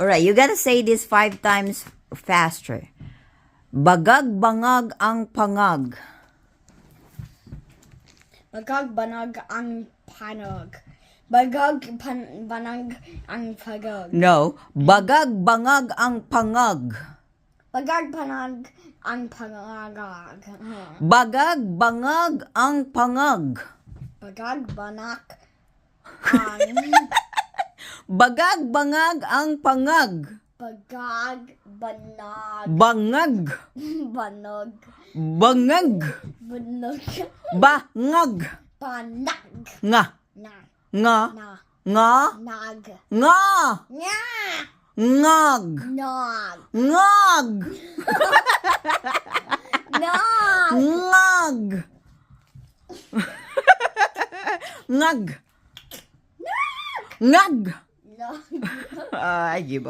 Alright, you gotta say this 5 times faster. Bagag-bangag ang pangag. Bagag-banag ang panog. Bagag-banag ang pagog. No, bagag-bangag ang pangag. Bagag-banag ang pangagag. Bagag-bangag ang pangag. Bagag-banak ang Bagag-bangag ang pangag. bagag-banag. Bangag. Banog. Bangag. Banog. Bangag. Banag. Nga. Na. Nga. Na. Nga. Nag. Nga. Nga. Ngag. Nog. Ngag. Nog. Ngag. Ngag. Ngag. Nog. I give up.